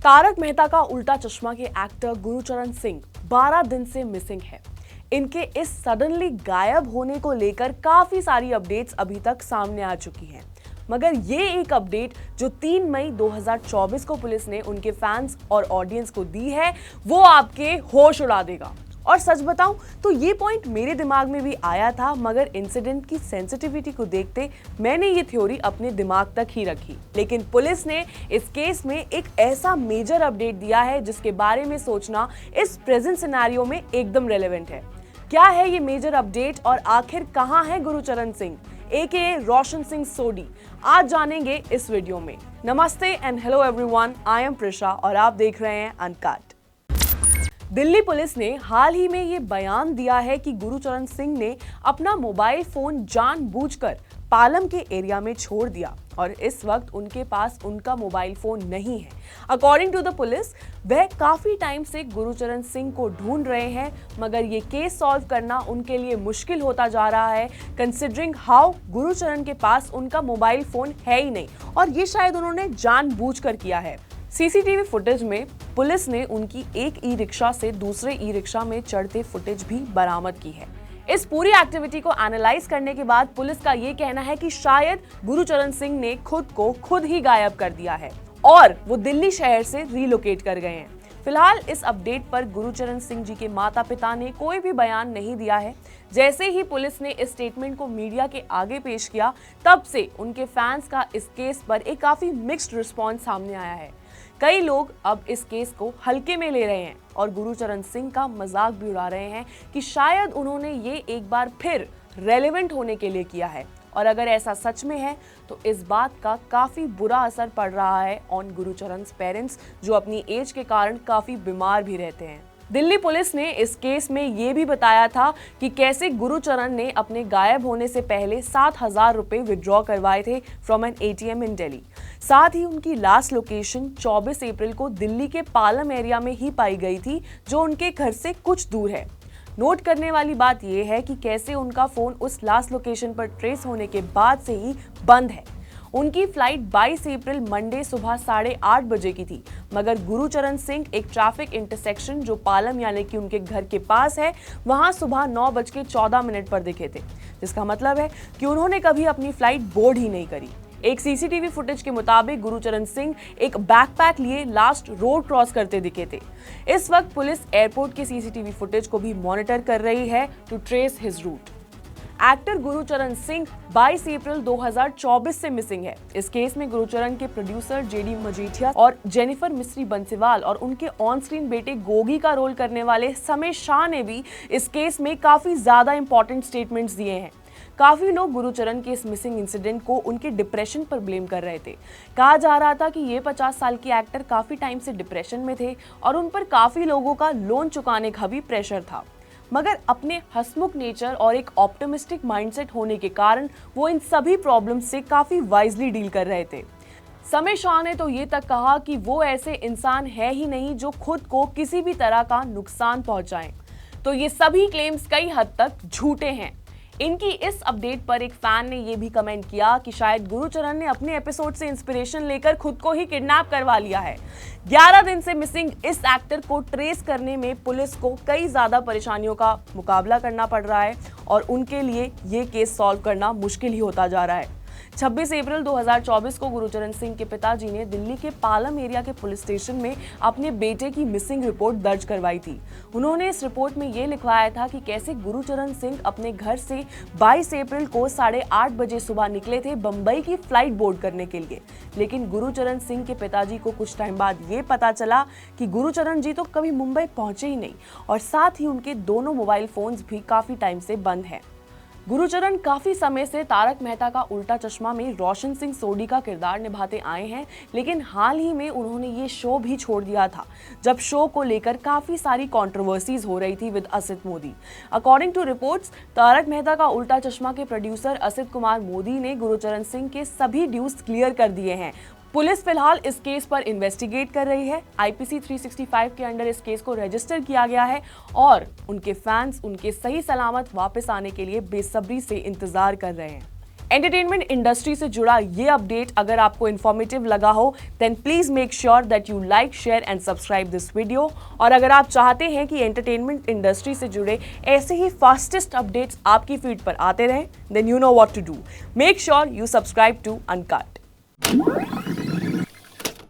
तारक मेहता का उल्टा चश्मा के एक्टर गुरचरण सिंह 12 दिन से मिसिंग है। इनके इस सडनली गायब होने को लेकर काफी सारी अपडेट्स अभी तक सामने आ चुकी हैं। मगर ये एक अपडेट जो 3 मई 2024 को पुलिस ने उनके फैंस और ऑडियंस को दी है, वो आपके होश उड़ा देगा। और सच बताऊं तो ये पॉइंट मेरे दिमाग में भी आया था, मगर इंसिडेंट की सेंसिटिविटी को देखते मैंने ये थ्योरी अपने दिमाग तक ही रखी। लेकिन पुलिस ने इस केस में एक ऐसा मेजर अपडेट दिया है जिसके बारे में सोचना इस प्रेजेंट सिनेरियो में एकदम रेलेवेंट है। क्या है ये मेजर अपडेट और आखिर कहां है गुरचरण सिंह एके रोशन सिंह सोडी, आज जानेंगे इस वीडियो में। नमस्ते and hello everyone, I am Prisha और आप देख रहे हैं अनकट। दिल्ली पुलिस ने हाल ही में ये बयान दिया है कि गुरचरण सिंह ने अपना मोबाइल फोन जानबूझकर पालम के एरिया में छोड़ दिया और इस वक्त उनके पास उनका मोबाइल फोन नहीं है। अकॉर्डिंग टू द पुलिस, वह काफी टाइम से गुरचरण सिंह को ढूंढ रहे हैं, मगर ये केस सॉल्व करना उनके लिए मुश्किल होता जा रहा है, कंसिडरिंग हाउ गुरचरण के पास उनका मोबाइल फोन है ही नहीं और ये शायद उन्होंने जानबूझकर किया है। सीसीटीवी फुटेज में पुलिस ने उनकी एक ई रिक्शा से दूसरे ई रिक्शा में चढ़ते फुटेज भी बरामद की है। इस पूरी एक्टिविटी को एनालाइज करने के बाद पुलिस का ये कहना है कि शायद गुरचरण सिंह ने खुद को खुद ही गायब कर दिया है और वो दिल्ली शहर से रिलोकेट कर गए हैं। फिलहाल इस अपडेट पर गुरचरण सिंह जी के माता पिता ने कोई भी बयान नहीं दिया है। जैसे ही पुलिस ने इस स्टेटमेंट को मीडिया के आगे पेश किया, तब से उनके फैंस का इस केस पर एक काफी मिक्स्ड रिस्पॉन्स सामने आया है। कई लोग अब इस केस को हल्के में ले रहे हैं और गुरचरण सिंह का मजाक भी उड़ा रहे हैं कि शायद उन्होंने ये एक बार फिर रेलेवेंट होने के लिए किया है। और अगर ऐसा सच में है तो इस बात का काफी बुरा असर पड़ रहा है ऑन गुरचरण's पेरेंट्स, जो अपनी एज के कारण काफी बीमार भी रहते हैं। दिल्ली पुलिस ने इस केस में ये भी बताया था कि कैसे गुरचरण ने अपने गायब होने से पहले 7,000 रुपए विड्रॉ करवाए थे फ्रॉम एन ATM इन दिल्ली। साथ ही उनकी लास्ट लोकेशन 24 अप्रैल को दिल्ली के पालम एरिया में ही पाई गई थी, जो उनके घर से कुछ दूर है। नोट करने वाली बात यह है कि कैसे उनका फोन उस लास्ट लोकेशन पर ट्रेस होने के बाद से ही बंद है। उनकी फ्लाइट 22 अप्रैल मंडे सुबह 8:30 बजे की थी, मगर गुरचरण सिंह एक ट्रैफिक इंटरसेक्शन जो पालम यानी कि उनके घर के पास है, वहां सुबह 9:14 पर दिखे थे, जिसका मतलब है कि उन्होंने कभी अपनी फ्लाइट बोर्ड ही नहीं करी। एक सीसीटीवी फुटेज के मुताबिक गुरचरण सिंह एक बैकपैक लिए लास्ट रोड क्रॉस करते दिखे थे। इस वक्त पुलिस एयरपोर्ट के सीसीटीवी फुटेज को भी मॉनिटर कर रही है to trace his route. Actor Gurcharan Singh 22 अप्रैल 2024 से मिसिंग है। इस केस में गुरचरण के प्रोड्यूसर JD मजीठिया और जेनिफर मिस्री बंसीवाल और उनके ऑन स्क्रीन बेटे गोगी का रोल करने वाले समय शाह ने भी इस केस में काफी ज्यादा इंपॉर्टेंट स्टेटमेंट्स दिए हैं। काफी लोग गुरचरण के इस मिसिंग इंसिडेंट को उनके डिप्रेशन पर ब्लेम कर रहे थे। कहा जा रहा था कि ये 50 साल के एक्टर काफी टाइम से डिप्रेशन में थे और उन पर काफी लोगों का लोन चुकाने का भी प्रेशर था, मगर अपने हंसमुख नेचर और एक ऑप्टिमिस्टिक माइंडसेट होने के कारण वो इन सभी प्रॉब्लम्स से काफी वाइजली डील कर रहे थे। समय शाह ने तो ये तक कहा कि वो ऐसे इंसान है ही नहीं जो खुद को किसी भी तरह का नुकसान पहुंचाएं। तो ये सभी क्लेम्स कई हद तक झूठे हैं। इनकी इस अपडेट पर एक फैन ने यह भी कमेंट किया कि शायद गुरचरण ने अपने एपिसोड से इंस्पिरेशन लेकर खुद को ही किडनैप करवा लिया है। 11 दिन से मिसिंग इस एक्टर को ट्रेस करने में पुलिस को कई ज्यादा परेशानियों का मुकाबला करना पड़ रहा है और उनके लिए ये केस सॉल्व करना मुश्किल ही होता जा रहा है। 26 अप्रैल 2024 को गुरचरण सिंह के पिताजी ने दिल्ली के पालम एरिया के पुलिस स्टेशन में अपने बेटे की मिसिंग रिपोर्ट दर्ज करवाई थी। उन्होंने इस रिपोर्ट में ये लिखवाया था कि कैसे गुरचरण सिंह अपने घर से 22 अप्रैल को 8:30 बजे सुबह निकले थे बंबई की फ्लाइट बोर्ड करने के लिए। लेकिन गुरचरण सिंह के पिताजी को कुछ टाइम बाद ये पता चला कि गुरचरण जी तो कभी मुंबई पहुंचे ही नहीं और साथ ही उनके दोनों मोबाइल फोन्स भी काफी टाइम से बंद हैं। गुरचरण काफी समय से तारक मेहता का उल्टा चश्मा में रोशन सिंह सोडी का किरदार निभाते आए हैं, लेकिन हाल ही में उन्होंने ये शो भी छोड़ दिया था, जब शो को लेकर काफी सारी कंट्रोवर्सीज हो रही थी with Asit Modi. According to reports, Taarak Mehta Ka Ooltah चश्मा के प्रोड्यूसर असित कुमार मोदी ने गुरचरण सिंह के सभी ड्यूज क्लियर कर दिए हैं। पुलिस फिलहाल इस केस पर इन्वेस्टिगेट कर रही है। IPC 365 के अंडर इस केस को रजिस्टर किया गया है और उनके फैंस उनके सही सलामत वापस आने के लिए बेसब्री से इंतजार कर रहे हैं। एंटरटेनमेंट इंडस्ट्री से जुड़ा ये अपडेट अगर आपको इन्फॉर्मेटिव लगा हो then please make sure that you like, share and subscribe this video. और अगर आप चाहते हैं कि एंटरटेनमेंट इंडस्ट्री से जुड़े ऐसे ही फास्टेस्ट अपडेट्स आपकी फीड पर आते रहें then you know what to do. Make sure you subscribe to uncut.